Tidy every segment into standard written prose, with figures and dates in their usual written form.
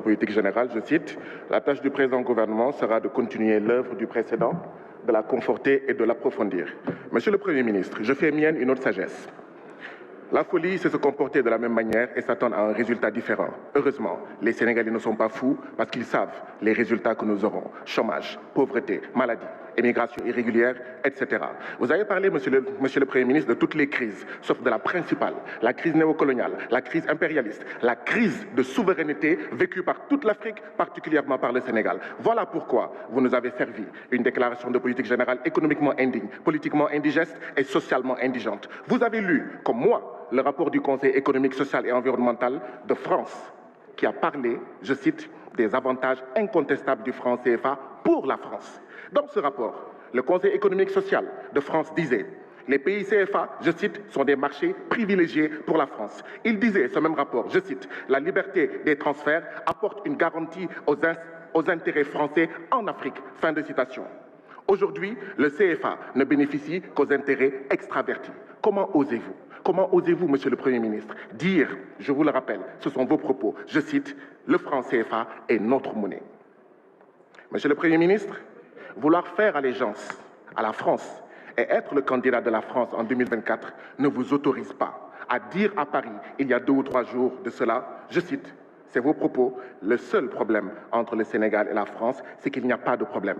politique générale, je cite, « La tâche du présent gouvernement sera de continuer l'œuvre du précédent, de la conforter et de l'approfondir. » Monsieur le Premier ministre, je fais mienne une autre sagesse. La folie, c'est se comporter de la même manière et s'attendre à un résultat différent. Heureusement, les Sénégalais ne sont pas fous parce qu'ils savent les résultats que nous aurons. Chômage, pauvreté, maladie, immigration irrégulière, etc. Vous avez parlé, monsieur le Premier ministre, de toutes les crises, sauf de la principale, la crise néocoloniale, la crise impérialiste, la crise de souveraineté vécue par toute l'Afrique, particulièrement par le Sénégal. Voilà pourquoi vous nous avez servi une déclaration de politique générale économiquement indigne, politiquement indigeste et socialement indigente. Vous avez lu, comme moi, le rapport du Conseil économique, social et environnemental de France, qui a parlé, je cite, des avantages incontestables du franc CFA pour la France. Dans ce rapport, le Conseil économique social de France disait « Les pays CFA, je cite, sont des marchés privilégiés pour la France ». Il disait, ce même rapport, je cite, « La liberté des transferts apporte une garantie aux intérêts français en Afrique ». Fin de citation. Aujourd'hui, le CFA ne bénéficie qu'aux intérêts extravertis. Comment osez-vous? Comment osez-vous, monsieur le Premier ministre, dire, je vous le rappelle, ce sont vos propos, je cite, « Le franc CFA est notre monnaie ». Monsieur le Premier ministre, vouloir faire allégeance à la France et être le candidat de la France en 2024 ne vous autorise pas à dire à Paris, il y a 2 ou 3 jours de cela, je cite, c'est vos propos, le seul problème entre le Sénégal et la France, c'est qu'il n'y a pas de problème.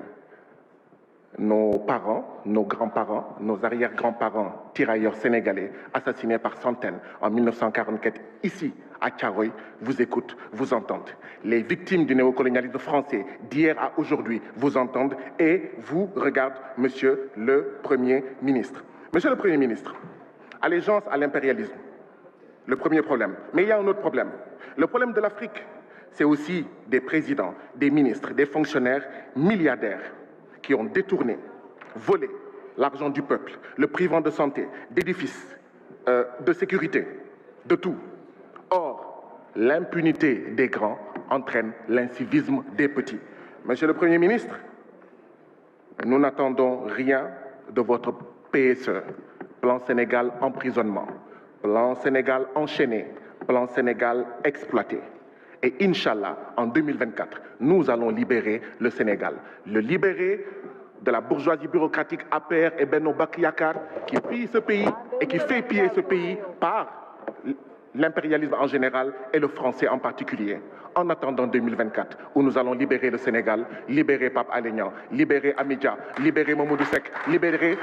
Nos parents, nos grands-parents, nos arrière-grands-parents, tirailleurs sénégalais, assassinés par centaines en 1944, ici, à Thiaroye, vous écoutent, vous entendent. Les victimes du néocolonialisme français d'hier à aujourd'hui vous entendent et vous regardent, monsieur le Premier ministre. Monsieur le Premier ministre, allégeance à l'impérialisme, le premier problème. Mais il y a un autre problème. Le problème de l'Afrique, c'est aussi des présidents, des ministres, des fonctionnaires milliardaires qui ont détourné, volé l'argent du peuple, le privant de santé, d'édifices, de sécurité, de tout. Or, l'impunité des grands entraîne l'incivisme des petits. Monsieur le Premier ministre, nous n'attendons rien de votre PSE, plan Sénégal emprisonnement, plan Sénégal enchaîné, plan Sénégal exploité. Et Inch'Allah, en 2024, nous allons libérer le Sénégal. Le libérer de la bourgeoisie bureaucratique APR et Benno Bokk Yakaar qui pille ce pays et qui fait piller ce pays par l'impérialisme en général et le français en particulier. En attendant 2024, où nous allons libérer le Sénégal, libérer Pape Alé Niang, libérer Amidia, libérer Mamadou Seck, libérer.